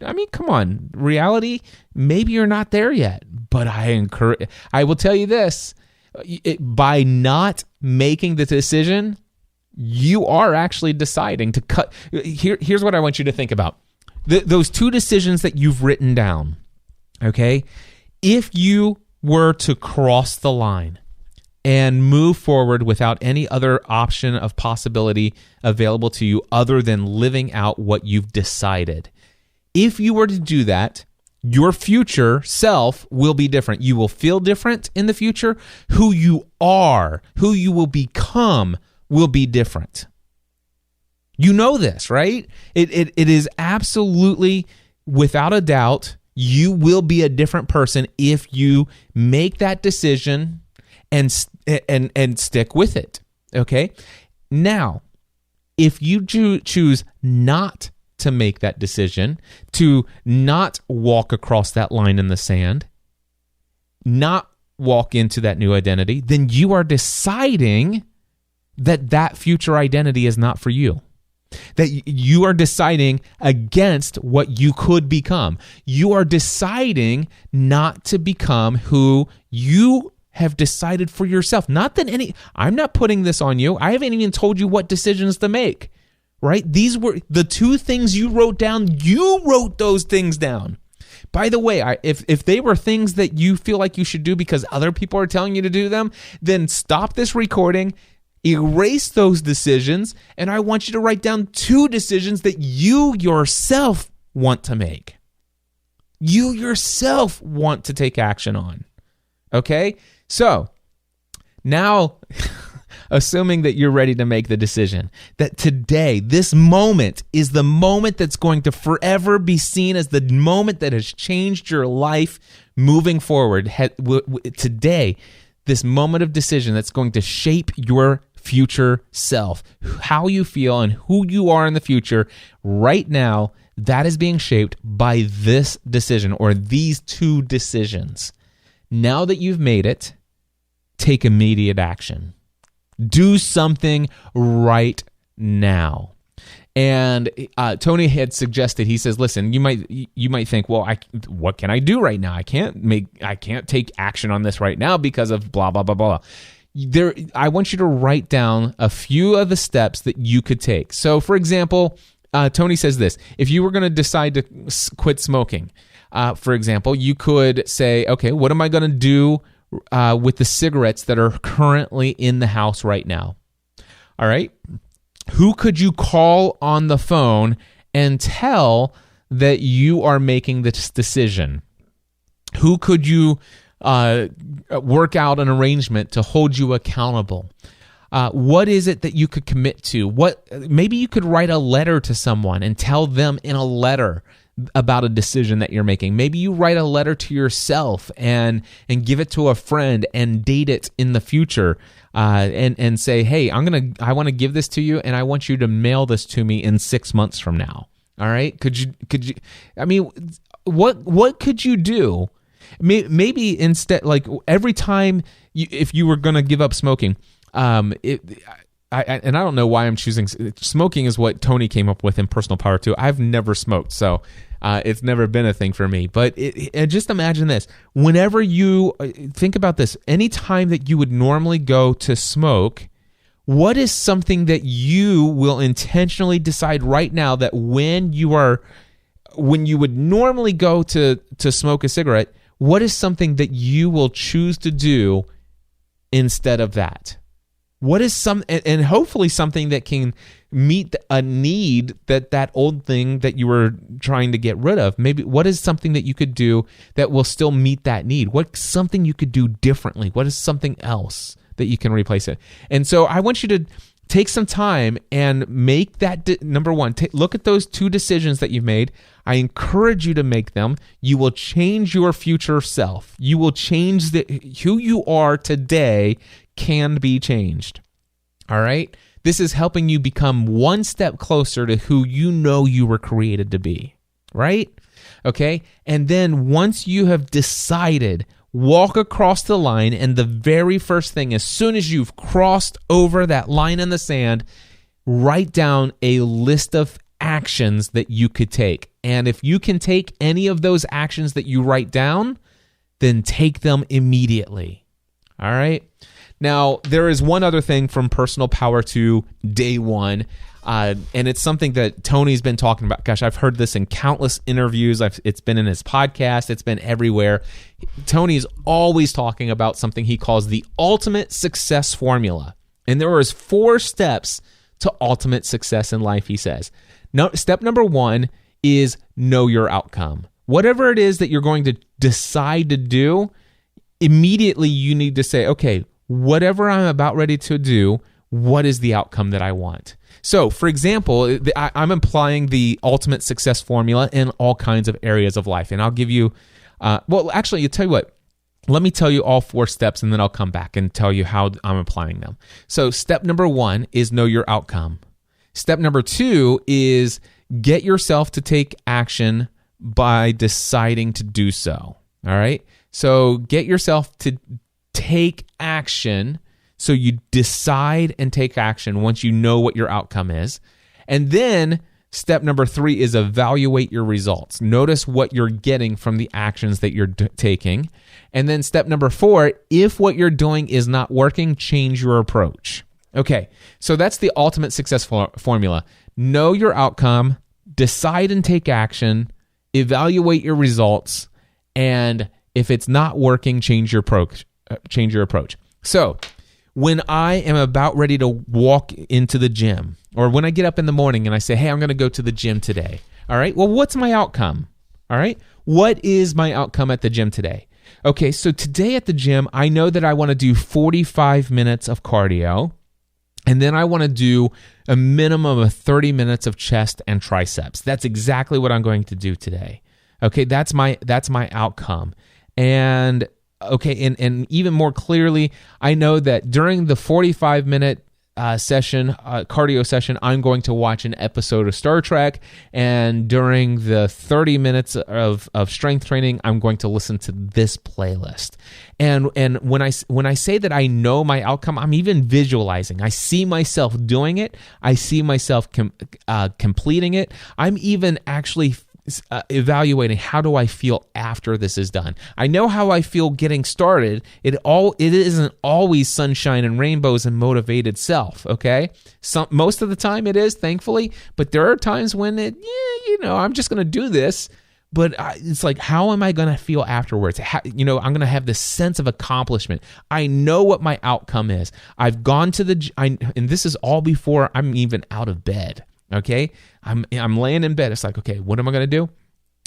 [SPEAKER 6] I mean, come on, reality, maybe you're not there yet, but I will tell you this, by not making the decision, you are actually deciding to cut. Here's what I want you to think about. Those 2 decisions that you've written down, okay? If you were to cross the line and move forward without any other option of possibility available to you other than living out what you've decided, if you were to do that, your future self will be different. You will feel different in the future. Who you are, who you will become will be different. You know this, right? It is absolutely, without a doubt, you will be a different person if you make that decision and stick with it, okay? Now, if you choose not to make that decision, to not walk across that line in the sand, not walk into that new identity, then you are deciding that future identity is not for you. That you are deciding against what you could become. You are deciding not to become who you have decided for yourself. I'm not putting this on you. I haven't even told you what decisions to make, right? These were the two things you wrote down. You wrote those things down. By the way, if they were things that you feel like you should do because other people are telling you to do them, then stop this recording, erase those decisions, and I want you to write down 2 decisions that you yourself want to make. You yourself want to take action on. Okay? So, now, assuming that you're ready to make the decision, that today, this moment is the moment that's going to forever be seen as the moment that has changed your life moving forward. Today, this moment of decision that's going to shape your future self, how you feel and who you are in the future right now, that is being shaped by this decision or these 2 decisions. Now that you've made it, take immediate action. Do something right now. And Tony had suggested, he says, listen, you might think, well, what can I do right now? I can't take action on this right now because of blah, blah, blah, blah. I want you to write down a few of the steps that you could take. So, for example, Tony says this: if you were going to decide to quit smoking, for example, you could say, okay, what am I going to do with the cigarettes that are currently in the house right now? All right. Who could you call on the phone and tell that you are making this decision? Who could you work out an arrangement to hold you accountable? What is it that you could commit to? Maybe you could write a letter to someone and tell them in a letter about a decision that you're making. Maybe you write a letter to yourself and give it to a friend and date it in the future, and say, hey, I want to give this to you and I want you to mail this to me in 6 months from now. All right? Could you? I mean, what could you do? Maybe instead, like every time if you were going to give up smoking, and I don't know why I'm choosing smoking is what Tony came up with in Personal Power 2. I've never smoked, so it's never been a thing for me. But just imagine this: whenever you think about this, any time that you would normally go to smoke, what is something that you will intentionally decide right now that when you would normally go to smoke a cigarette, what is something that you will choose to do instead of that? What is and hopefully something that can meet a need that old thing that you were trying to get rid of? Maybe what is something that you could do that will still meet that need? What's something you could do differently? What is something else that you can replace it? And so I want you to take some time and make that, number one, look at those 2 decisions that you've made. I encourage you to make them. You will change your future self. You will change who you are today can be changed. All right? This is helping you become one step closer to who you know you were created to be. Right? Okay? And then once you have decided, walk across the line, and the very first thing, as soon as you've crossed over that line in the sand, write down a list of actions that you could take. And if you can take any of those actions that you write down, then take them immediately. All right? Now, there is one other thing from Personal Power 2 Day 1, and it's something that Tony's been talking about. Gosh, I've heard this in countless interviews. It's been in his podcast. It's been everywhere. Tony's always talking about something he calls the ultimate success formula. And there is 4 steps to ultimate success in life, he says. Step number 1 is know your outcome. Whatever it is that you're going to decide to do, immediately you need to say, okay, whatever I'm about ready to do, what is the outcome that I want? So, for example, I'm applying the ultimate success formula in all kinds of areas of life. And I'll give you, actually, you tell you what, let me tell you all 4 steps, and then I'll come back and tell you how I'm applying them. So step number 1 is know your outcome. Step number 2 is get yourself to take action by deciding to do so. All right? So get yourself to take action. So you decide and take action once you know what your outcome is. And then step number 3 is evaluate your results. Notice what you're getting from the actions that you're taking. And then step number 4, if what you're doing is not working, change your approach. Okay, so that's the ultimate success formula. Know your outcome, decide and take action, evaluate your results, and if it's not working, change your approach. So when I am about ready to walk into the gym, or when I get up in the morning and I say, hey, I'm going to go to the gym today. All right, well, what's my outcome? All right, what is my outcome at the gym today? Okay, so today at the gym, I know that I want to do 45 minutes of cardio, and then I want to do a minimum of 30 minutes of chest and triceps. That's exactly what I'm going to do today. Okay, that's my outcome. And okay, and even more clearly, I know that during the 45-minute cardio session, I'm going to watch an episode of Star Trek, and during the 30 minutes of strength training, I'm going to listen to this playlist. And when I say that I know my outcome, I'm even visualizing. I see myself doing it. I see myself completing it. I'm even actually evaluating how do I feel after this is done. I know how I feel getting started. It isn't always sunshine and rainbows and motivated self, okay? Most of the time it is, thankfully, but there are times when I'm just going to do this, but it's like, how am I going to feel afterwards? I'm going to have this sense of accomplishment. I know what my outcome is. I've gone to and this is all before I'm even out of bed. Okay, I'm laying in bed. It's like, okay, what am I going to do?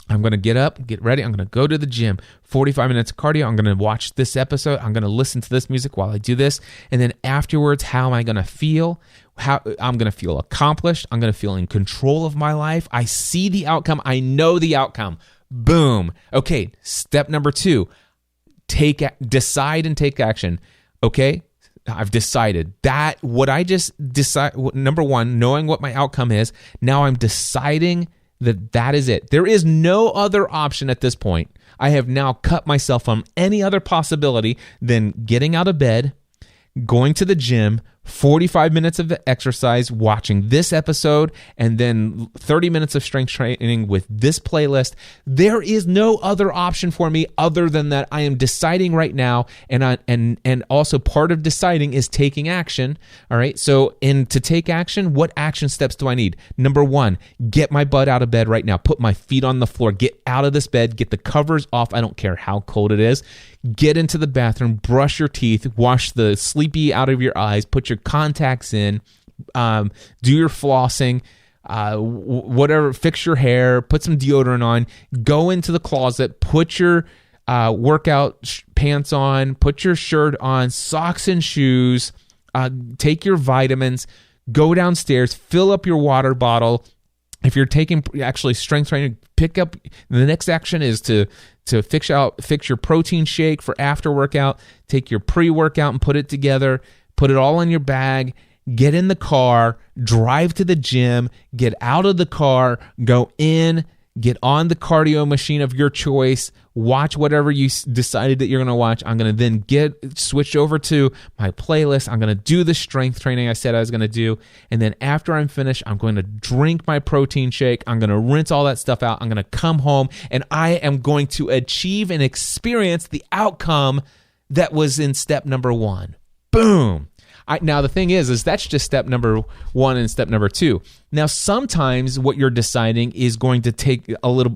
[SPEAKER 6] I'm going to get up, get ready. I'm going to go to the gym, 45 minutes of cardio. I'm going to watch this episode. I'm going to listen to this music while I do this. And then afterwards, how am I going to feel? How I'm going to feel accomplished. I'm going to feel in control of my life. I see the outcome. I know the outcome. Boom. Okay, step number 2, decide and take action. Okay, I've decided that what I just decide. Number 1, knowing what my outcome is. Now I'm deciding that is it. There is no other option at this point. I have now cut myself from any other possibility than getting out of bed, going to the gym, 45 minutes of exercise, watching this episode, and then 30 minutes of strength training with this playlist. There is no other option for me other than that. I am deciding right now, and also part of deciding is taking action. All right. So, to take action, what action steps do I need? Number 1, get my butt out of bed right now. Put my feet on the floor. Get out of this bed. Get the covers off. I don't care how cold it is. Get into the bathroom. Brush your teeth. Wash the sleepy out of your eyes. Put your contacts in, do your flossing, whatever, fix your hair, put some deodorant on, go into the closet, put your workout pants on, put your shirt on, socks and shoes, take your vitamins, go downstairs, fill up your water bottle. If you're taking actually strength training, pick up, the next action is to fix your protein shake for after workout, take your pre-workout and put it together, put it all in your bag, get in the car, drive to the gym, get out of the car, go in, get on the cardio machine of your choice, watch whatever you decided that you're going to watch. I'm going to then switch over to my playlist. I'm going to do the strength training I said I was going to do. And then after I'm finished, I'm going to drink my protein shake. I'm going to rinse all that stuff out. I'm going to come home, and I am going to achieve and experience the outcome that was in step number 1. Boom. Now, the thing is that's just step number 1 and step number 2. Now, sometimes what you're deciding is going to take a little.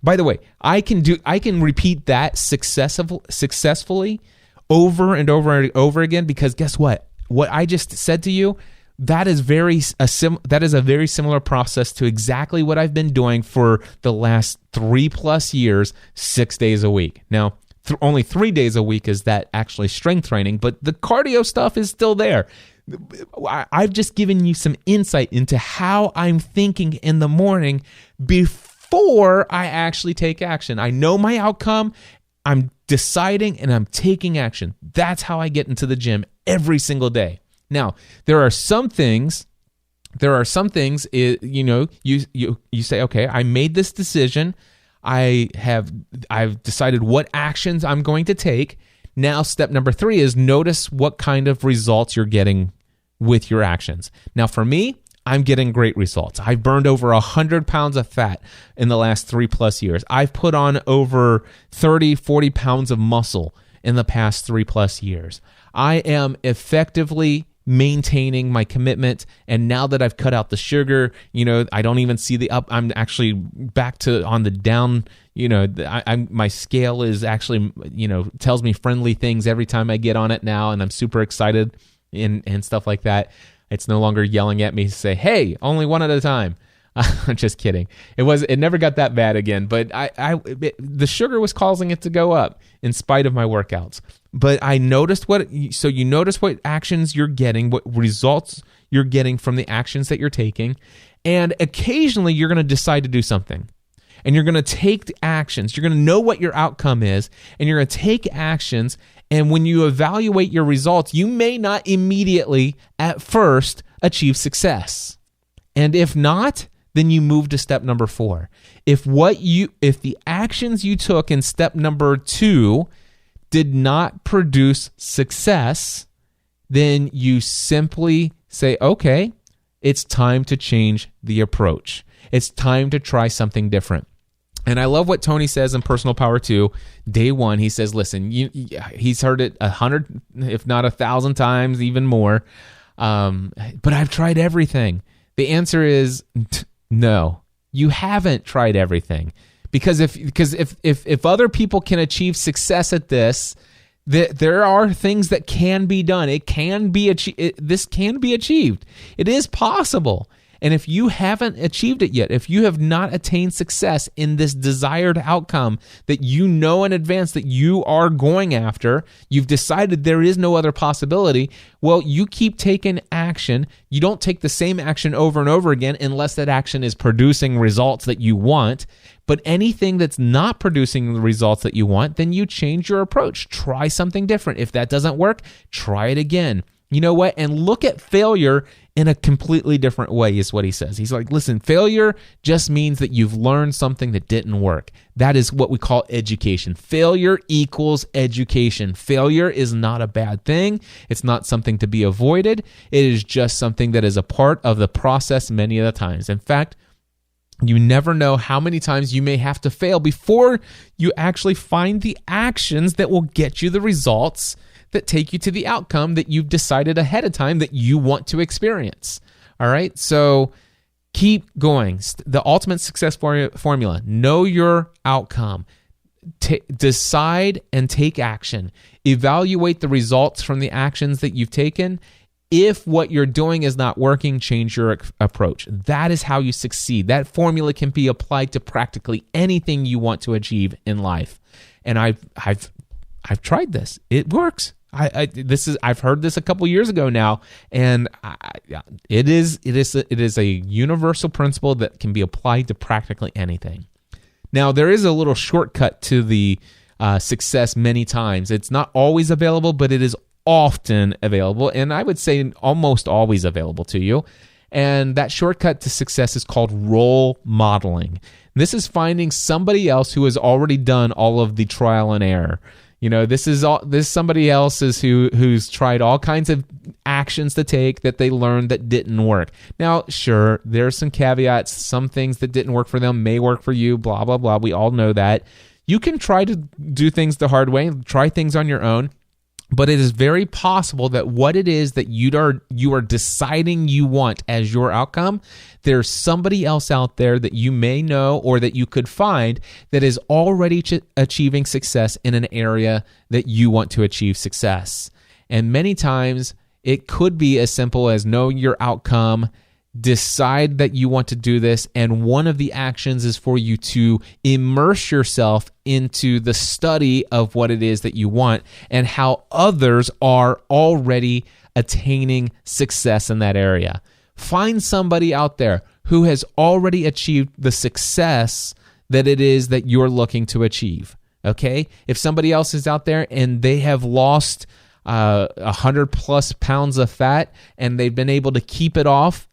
[SPEAKER 6] By the way, I can repeat that successfully over and over and over again, because guess what? What I just said to you, that is a very similar process to exactly what I've been doing for the last 3+ years, 6 days a week. Now, only 3 days a week is that actually strength training, but the cardio stuff is still there. I've just given you some insight into how I'm thinking in the morning before I actually take action. I know my outcome. I'm deciding and I'm taking action. That's how I get into the gym every single day. Now, there are some things, you say, okay, I made this decision. I've decided what actions I'm going to take. Now, step number 3 is notice what kind of results you're getting with your actions. Now, for me, I'm getting great results. I've burned over 100 pounds of fat in the last 3+ years. I've put on over 30, 40 pounds of muscle in the past 3+ years. I am effectively maintaining my commitment, and now that I've cut out the sugar, I don't even see the up. I'm actually back to on the down. My scale is actually, tells me friendly things every time I get on it now, and I'm super excited and stuff like that. It's no longer yelling at me to say, "Hey, only one at a time." I'm just kidding. It never got that bad again, but the sugar was causing it to go up in spite of my workouts. But I noticed you notice what actions you're getting, what results you're getting from the actions that you're taking, and occasionally you're going to decide to do something. And you're going to take actions. You're going to know what your outcome is, and you're going to take actions. And when you evaluate your results, you may not immediately at first achieve success. And if not, then you move to step number 4. If the actions you took in step number 2 did not produce success, then you simply say, okay, it's time to change the approach. It's time to try something different. And I love what Tony says in Personal Power 2, day 1. He says, listen, he's heard it 100, if not 1,000 times, even more. But I've tried everything. The answer is no, you haven't tried everything. Because if other people can achieve success at this, there are things that can be done. It can be this can be achieved. It is possible. And if you haven't achieved it yet, if you have not attained success in this desired outcome that you know in advance that you are going after, you've decided there is no other possibility, well, you keep taking action. You don't take the same action over and over again unless that action is producing results that you want. But anything that's not producing the results that you want, then you change your approach. Try something different. If that doesn't work, try it again. You know what? And look at failure in a completely different way is what he says. He's like, listen, failure just means that you've learned something that didn't work. That is what we call education. Failure equals education. Failure is not a bad thing. It's not something to be avoided. It is just something that is a part of the process many of the times. In fact, you never know how many times you may have to fail before you actually find the actions that will get you the results that take you to the outcome that you've decided ahead of time that you want to experience. All right? So keep going. The ultimate success formula. Know your outcome. Decide and take action. Evaluate the results from the actions that you've taken. If what you're doing is not working, change your approach. That is how you succeed. That formula can be applied to practically anything you want to achieve in life. And I've tried this. It works. I've heard this a couple years ago now, and it is a universal principle that can be applied to practically anything. Now, there is a little shortcut to the success many times. It's not always available, but it is often available, and I would say almost always available to you. And that shortcut to success is called role modeling. This is finding somebody else who has already done all of the trial and error. This is somebody else's who's tried all kinds of actions to take that they learned that didn't work. Now, sure, there's some caveats. Some things that didn't work for them may work for you, blah, blah, blah. We all know that. You can try to do things the hard way, try things on your own. But it is very possible that what it is that you are deciding you want as your outcome, there's somebody else out there that you may know or that you could find that is already achieving success in an area that you want to achieve success. And many times it could be as simple as know your outcome, decide that you want to do this, and one of the actions is for you to immerse yourself into the study of what it is that you want and how others are already attaining success in that area. Find somebody out there who has already achieved the success that it is that you're looking to achieve, okay? If somebody else is out there and they have lost 100 plus pounds of fat and they've been able to keep it off,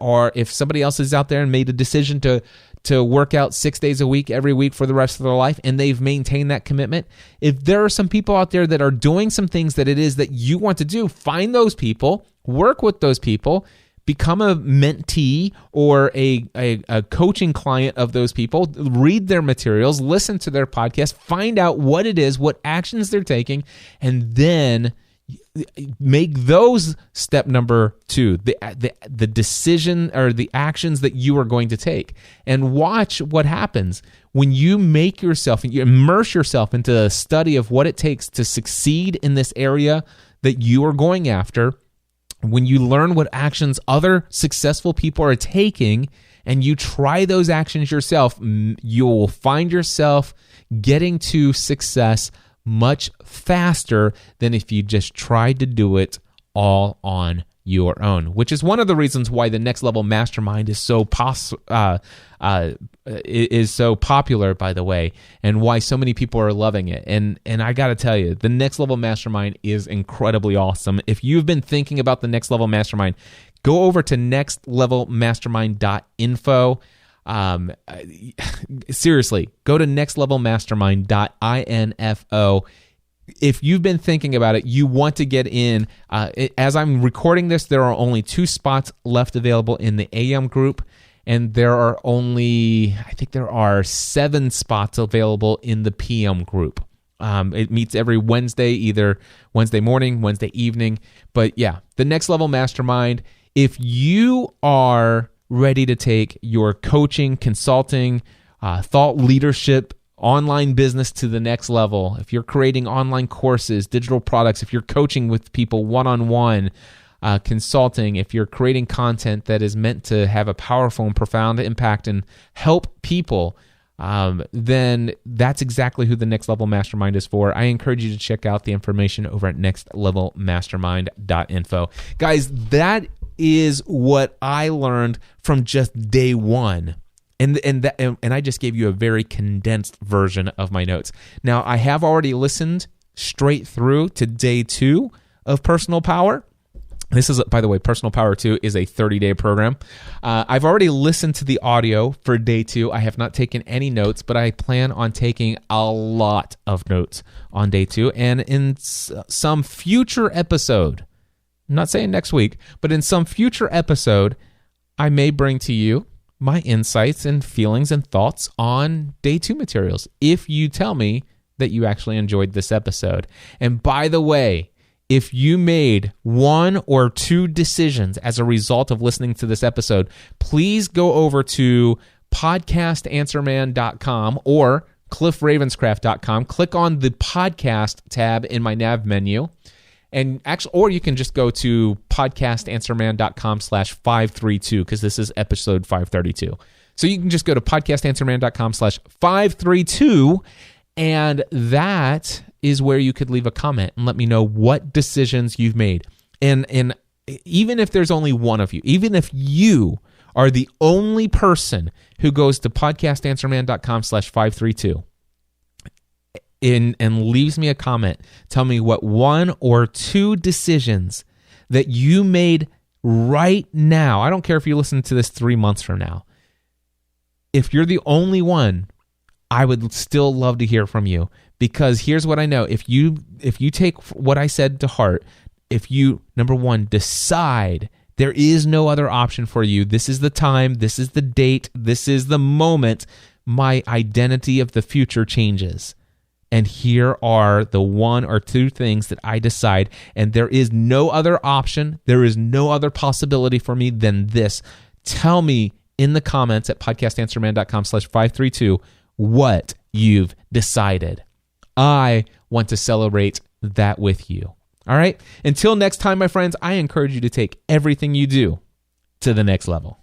[SPEAKER 6] or if somebody else is out there and made a decision to work out 6 days a week every week for the rest of their life and they've maintained that commitment, if there are some people out there that are doing some things that it is that you want to do, find those people, work with those people, become a mentee or a coaching client of those people, read their materials, listen to their podcast, find out what it is, what actions they're taking, and then make those step number 2, the decision or the actions that you are going to take. And watch what happens when you make yourself and you immerse yourself into the study of what it takes to succeed in this area that you are going after. When you learn what actions other successful people are taking and you try those actions yourself, you will find yourself getting to success much faster than if you just tried to do it all on your own, which is one of the reasons why the Next Level Mastermind is so popular, by the way, and why so many people are loving it. And I got to tell you, the Next Level Mastermind is incredibly awesome. If you've been thinking about the Next Level Mastermind, go over to nextlevelmastermind.info. Seriously, go to nextlevelmastermind.info. If you've been thinking about it, you want to get in. As I'm recording this, there are only 2 spots left available in the AM group, and there are only, I think there are 7 spots available in the PM group. It meets every Wednesday, either Wednesday morning, Wednesday evening. But yeah, the Next Level Mastermind, if you are ready to take your coaching, consulting, thought leadership, online business to the next level, if you're creating online courses, digital products, if you're coaching with people one-on-one, consulting, if you're creating content that is meant to have a powerful and profound impact and help people, then that's exactly who the Next Level Mastermind is for. I encourage you to check out the information over at nextlevelmastermind.info. Guys, that is what I learned from just day one. And I just gave you a very condensed version of my notes. Now, I have already listened straight through to day 2 of Personal Power. This is, by the way, Personal Power 2 is a 30-day program. I've already listened to the audio for day 2. I have not taken any notes, but I plan on taking a lot of notes on day 2. And in some future episode, I'm not saying next week, but in some future episode, I may bring to you my insights and feelings and thoughts on day 2 materials, if you tell me that you actually enjoyed this episode. And by the way, if you made 1 or 2 decisions as a result of listening to this episode, please go over to podcastanswerman.com or cliffravenscraft.com. Click on the podcast tab in my nav menu. And actually, or you can just go to podcastanswerman.com/532 because this is episode 532. So you can just go to podcastanswerman.com/532, and that is where you could leave a comment and let me know what decisions you've made. And even if there's only one of you, even if you are the only person who goes to podcastanswerman.com/532 and leaves me a comment, tell me what 1 or 2 decisions that you made right now. I don't care if you listen to this 3 months from now. If you're the only one, I would still love to hear from you, because here's what I know. If you take what I said to heart, if you, number 1, decide there is no other option for you, this is the time, this is the date, this is the moment my identity of the future changes. And here are the 1 or 2 things that I decide, and there is no other option, there is no other possibility for me than this. Tell me in the comments at podcastanswerman.com/532 what you've decided. I want to celebrate that with you. All right? Until next time, my friends, I encourage you to take everything you do to the next level.